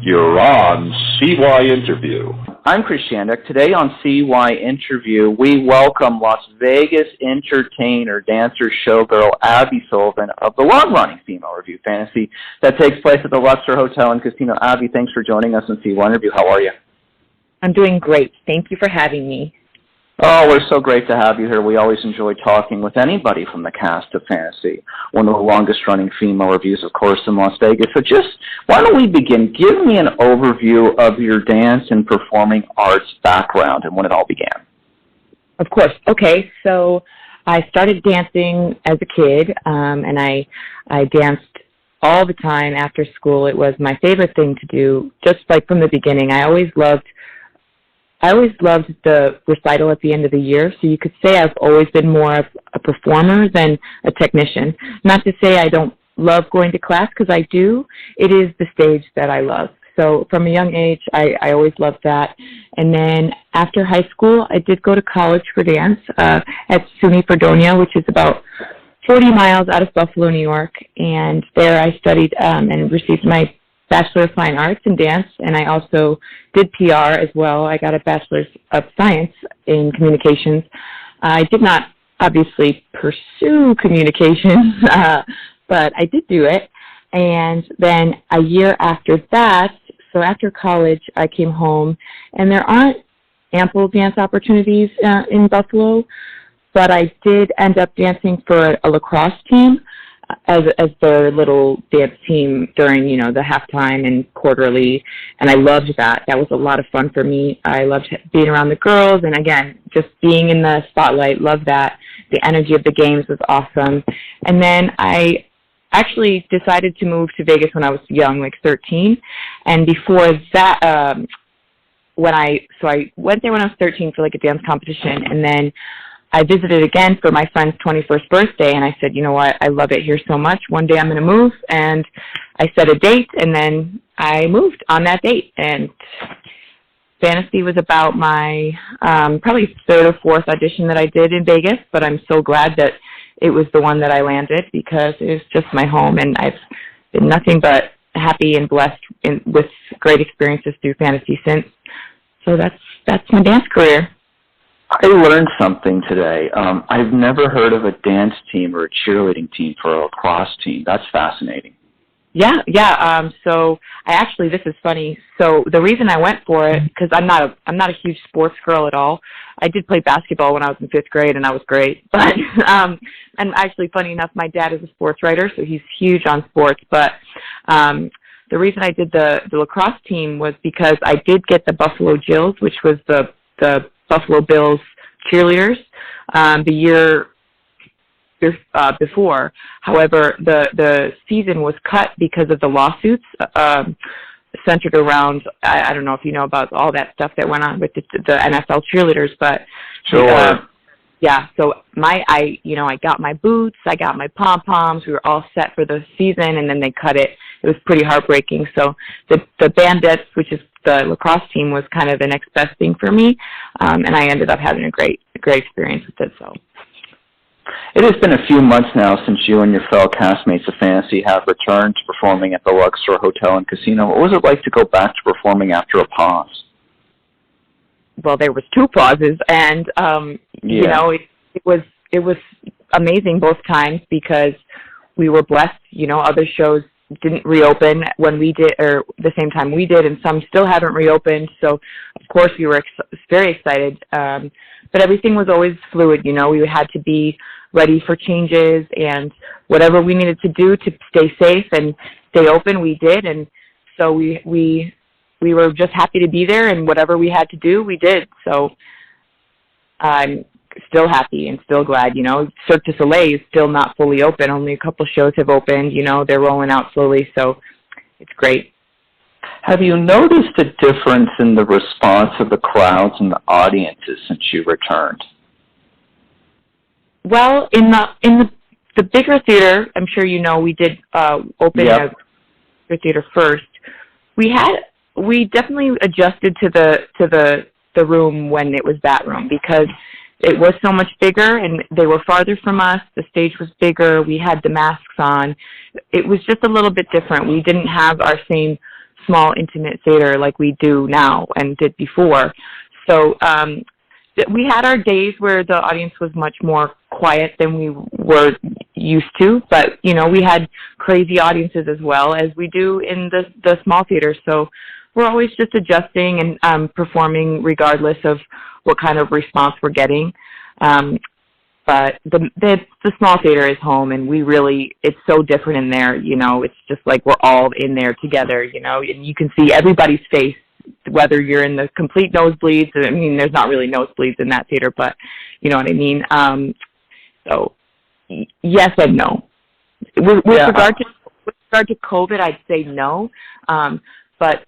You're on CYInterview. I'm Chris Shandek. Today on CYInterview, we welcome Las Vegas entertainer, dancer, showgirl Abby Sullivan of the long-running female review fantasy that takes place at the Luxor Hotel and Casino. Abby, thanks for joining us on CYInterview. How are you? I'm doing great. Thank you for having me. Oh, we're so great to have you here. We always enjoy talking with anybody from the cast of Fantasy, one of the longest-running female reviews, of course, in Las Vegas. So why don't we begin? Give me an overview of your dance and performing arts background and when it all began. Of course. Okay, so I started dancing as a kid, and I danced all the time after school. It was my favorite thing to do, just like from the beginning. I always loved the recital at the end of the year, so you could say I've always been more of a performer than a technician. Not to say I don't love going to class, because I do. It is the stage that I love. So from a young age, I always loved that. And then after high school, I did go to college for dance at SUNY Fredonia, which is about 40 miles out of Buffalo, New York. And there I studied and received my Bachelor of Fine Arts in Dance, and I also did PR as well. I got a Bachelor's of Science in Communications. I did not obviously pursue communications, but I did do it. And then a year after that, so after college, I came home, and there aren't ample dance opportunities in Buffalo, but I did end up dancing for a lacrosse team as their little dance team during, the halftime and quarterly, and I loved that. That was a lot of fun for me. I loved being around the girls, and again, just being in the spotlight, loved that. The energy of the games was awesome. And then I actually decided to move to Vegas when I was young, like 13, and before that, I went there when I was 13 for like a dance competition, and then I visited again for my friend's 21st birthday, and I said, you know what, I love it here so much. One day I'm going to move, and I set a date, and then I moved on that date. And Fantasy was about my probably third or fourth audition that I did in Vegas, but I'm so glad that it was the one that I landed, because it was just my home, and I've been nothing but happy and blessed with great experiences through Fantasy since. So that's my dance career. I learned something today. I've never heard of a dance team or a cheerleading team for a lacrosse team. That's fascinating. Yeah. So this is funny. So the reason I went for it, because I'm not a huge sports girl at all. I did play basketball when I was in 5th grade, and I was great. But and actually, funny enough, my dad is a sports writer, so he's huge on sports. But the reason I did the lacrosse team was because I did get the Buffalo Jills, which was the Buffalo Bills cheerleaders the year before. However, the season was cut because of the lawsuits centered around, I don't know if you know about all that stuff that went on with the NFL cheerleaders, but sure. So I got my boots, I got my pom-poms, we were all set for the season, and then they cut it. It was pretty heartbreaking. So the Bandettes, which is the lacrosse team, was kind of the next best thing for me, and I ended up having a great experience with it. So it has been a few months now since you and your fellow castmates of Fantasy have returned to performing at the Luxor Hotel and Casino. What was it like to go back to performing after a pause? Well, there was 2 pauses, and it was amazing both times, because we were blessed. Other shows didn't reopen when we did, or the same time we did, and some still haven't reopened. So, of course, we were very excited. But everything was always fluid. We had to be ready for changes, and whatever we needed to do to stay safe and stay open, we did. And so we were just happy to be there, and whatever we had to do, we did. So I'm still happy and still glad. Cirque du Soleil is still not fully open. Only a couple shows have opened. They're rolling out slowly, so it's great. Have you noticed a difference in the response of the crowds and the audiences since you returned? Well, in the bigger theater, I'm sure we did open a bigger theater first. We definitely adjusted to the room when it was that room, because it was so much bigger, and they were farther from us. The stage was bigger. We had the masks on. It was just a little bit different. We didn't have our same small, intimate theater like we do now and did before. So we had our days where the audience was much more quiet than we were used to, but, you know, we had crazy audiences as well as we do in the small theater. So we're always just adjusting and performing regardless of what kind of response we're getting. But the small theater is home, and it's so different in there, you know. It's just like we're all in there together, you know, and you can see everybody's face, whether you're in the complete nosebleeds. I mean, there's not really nosebleeds in that theater, but you know what I mean. So yes and no. With regard to COVID, I'd say no. But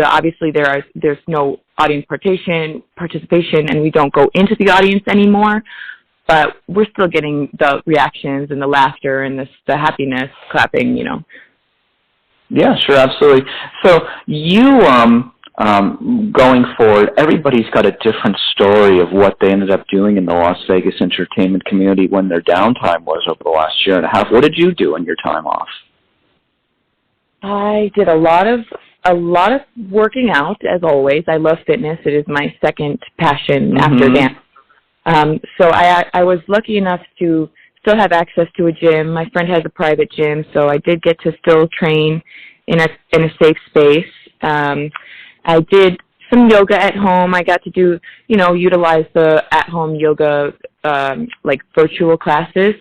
obviously there's no audience participation, and we don't go into the audience anymore. But we're still getting the reactions and the laughter and the happiness, clapping, you know. Yeah, sure, absolutely. So you, going forward, everybody's got a different story of what they ended up doing in the Las Vegas entertainment community when their downtime was over the last year and a half. What did you do in your time off? I did a lot of working out, as always. I love fitness. It is my second passion after dance. So I was lucky enough to still have access to a gym. My friend has a private gym, so I did get to still train in a safe space. I did some yoga at home. I got to do, you know, utilize the at-home yoga, like virtual classes.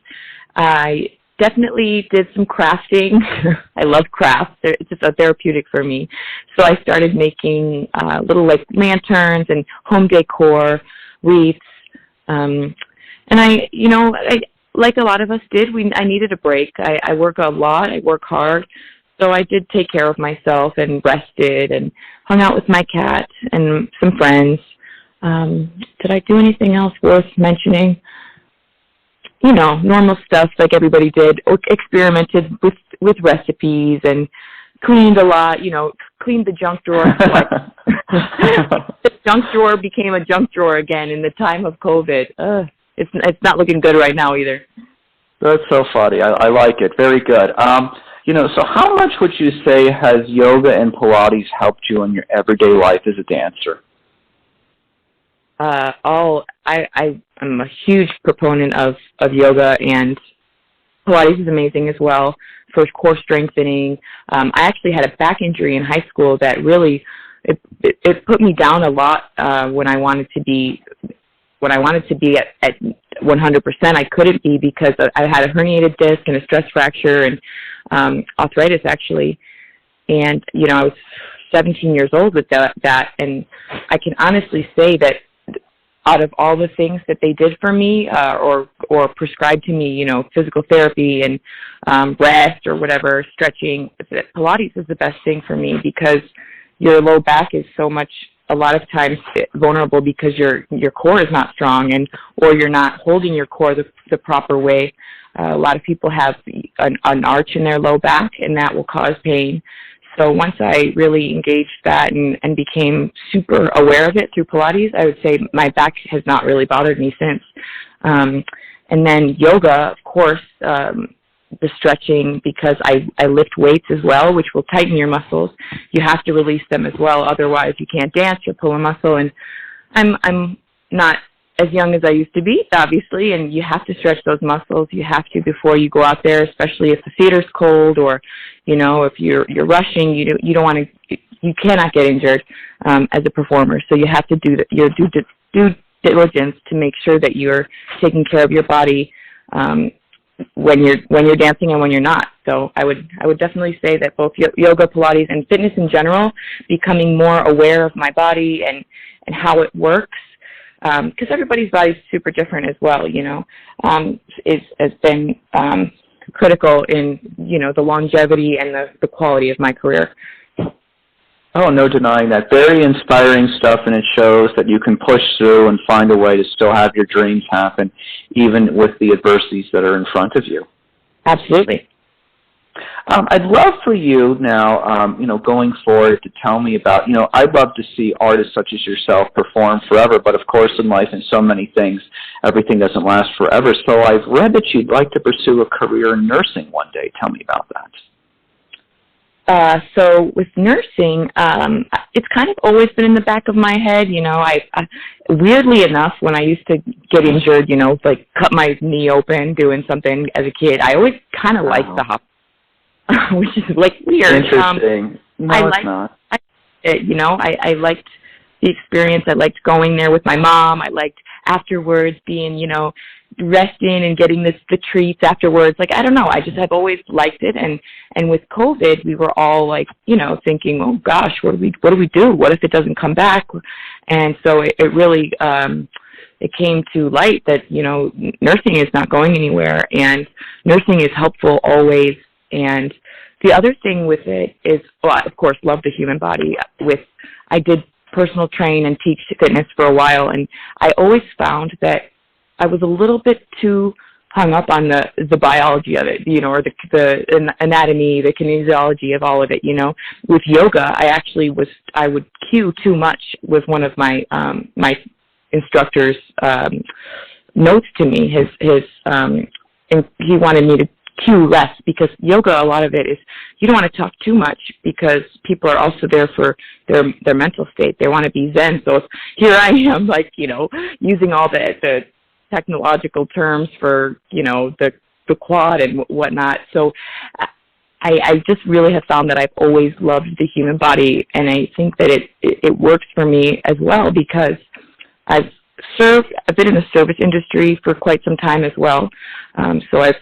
I definitely did some crafting. I love crafts. It's just a therapeutic for me. So I started making little like lanterns and home decor, wreaths. And I like a lot of us did, I needed a break. I work a lot. I work hard. So I did take care of myself and rested and hung out with my cat and some friends. Did I do anything else worth mentioning? You know, normal stuff like everybody did, or experimented with recipes and cleaned a lot, you know, cleaned the junk drawer. The junk drawer became a junk drawer again in the time of COVID. It's not looking good right now either. That's so funny. I like it. Very good. You know, so how much would you say has yoga and Pilates helped you in your everyday life as a dancer? I'm a huge proponent of yoga, and Pilates is amazing as well for core strengthening. I actually had a back injury in high school that really it put me down a lot when I wanted to be at 100%. I couldn't be because I had a herniated disc and a stress fracture and arthritis actually. And you know, I was 17 years old with that, and I can honestly say that out of all the things that they did for me or prescribed to me, you know, physical therapy and rest or whatever, stretching, Pilates is the best thing for me because your low back is a lot of times vulnerable because your core is not strong or you're not holding your core the proper way. A lot of people have an arch in their low back, and that will cause pain. So once I really engaged that and became super aware of it through Pilates, I would say my back has not really bothered me since. And then yoga, of course, the stretching, because I lift weights as well, which will tighten your muscles. You have to release them as well. Otherwise, you can't dance. You'll pull a muscle. And I'm not as young as I used to be, obviously, and you have to stretch those muscles. You have to before you go out there, especially if the theater's cold or, you know, if you're rushing. You don't want to. You cannot get injured as a performer. So you have to do your due diligence to make sure that you're taking care of your body when you're dancing and when you're not. So I would definitely say that both yoga, Pilates, and fitness in general, becoming more aware of my body and how it works, because everybody's body is super different as well, you know, has been critical in, you know, the longevity and the quality of my career. Oh, no denying that. Very inspiring stuff, and it shows that you can push through and find a way to still have your dreams happen, even with the adversities that are in front of you. Absolutely. I'd love for you now, you know, going forward to tell me about, you know, I'd love to see artists such as yourself perform forever, but of course in life and so many things, everything doesn't last forever. So I've read that you'd like to pursue a career in nursing one day. Tell me about that. So with nursing, it's kind of always been in the back of my head. You know, I weirdly enough, when I used to get injured, you know, like cut my knee open doing something as a kid, I always kind of liked the hop, which is like weird. Interesting. No, it's not. You know, I liked the experience. I liked going there with my mom. I liked afterwards being, you know, resting and getting the treats afterwards. Like, I don't know, I've always liked it. And with COVID, we were all like, you know, thinking, oh gosh, what do we do? What if it doesn't come back? And so it really, it came to light that, you know, nursing is not going anywhere, and nursing is helpful always. And the other thing with it is, well, of course, love the human body. I did personal train and teach fitness for a while, and I always found that I was a little bit too hung up on the biology of it, you know, or the anatomy, the kinesiology of all of it, you know. With yoga, I would cue too much with one of my my instructor's notes to me. And he wanted me to cue less, because yoga, a lot of it is you don't want to talk too much, because people are also there for their mental state. They want to be zen. So if here I am, like, you know, using all the technological terms for, you know, the quad and whatnot. So I just really have found that I've always loved the human body, and I think that it works for me as well, because I've been in the service industry for quite some time as well. So I've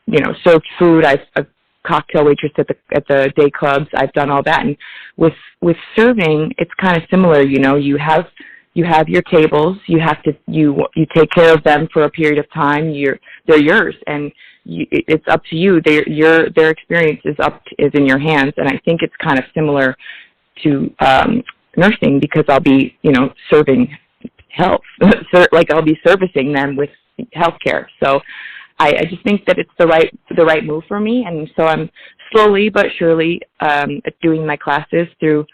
you know, served food. I've cocktail waitress at the day clubs. I've done all that. And with serving, it's kind of similar. You know, you have your tables. You have to you take care of them for a period of time. They're yours, and it's up to you. Their experience is in your hands. And I think it's kind of similar to nursing, because I'll be, you know, serving health. Like, I'll be servicing them with healthcare. So I just think that it's the right move for me, and so I'm slowly but surely doing my classes through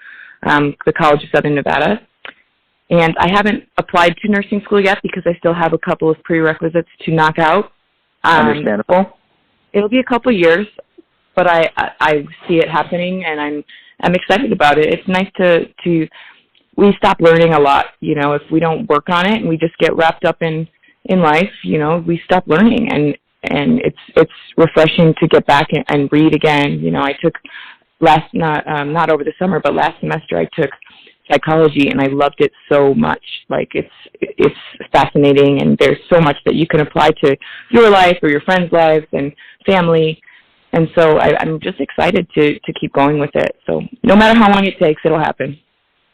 the College of Southern Nevada. And I haven't applied to nursing school yet, because I still have a couple of prerequisites to knock out. Understandable. It'll be a couple years, but I see it happening, and I'm excited about it. It's nice to we stop learning a lot, you know, if we don't work on it and we just get wrapped up in life, you know, we stop learning, and it's refreshing to get back and read again. You know, I took not over the summer, but last semester I took psychology, and I loved it so much. Like, it's fascinating, and there's so much that you can apply to your life or your friends' lives and family. And so I'm just excited to keep going with it. So no matter how long it takes, it'll happen.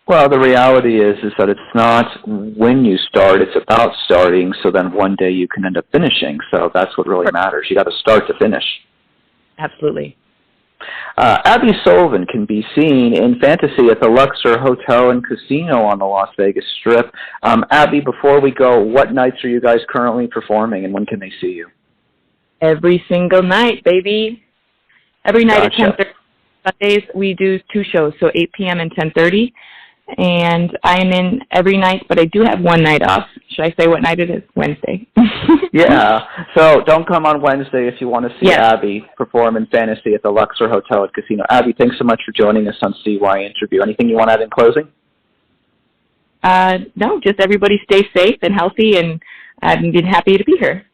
Well, the reality is that it's not when you start, it's about starting, so then one day you can end up finishing. So that's what really matters. You got to start to finish. Absolutely. Abby Sullivan can be seen in Fantasy at the Luxor Hotel and Casino on the Las Vegas Strip. Abby, before we go, what nights are you guys currently performing, and when can they see you? Every single night, baby. Every night at 10:30. Sundays we do 2 shows, so 8 p.m. and 10:30. And I'm in every night, but I do have one night off. Should I say what night it is? Wednesday. Yeah. So don't come on Wednesday if you want to see Abby perform in Fantasy at the Luxor Hotel and Casino. Abby, thanks so much for joining us on CYInterview. Anything you want to add in closing? No, just everybody stay safe and healthy, and I've been happy to be here.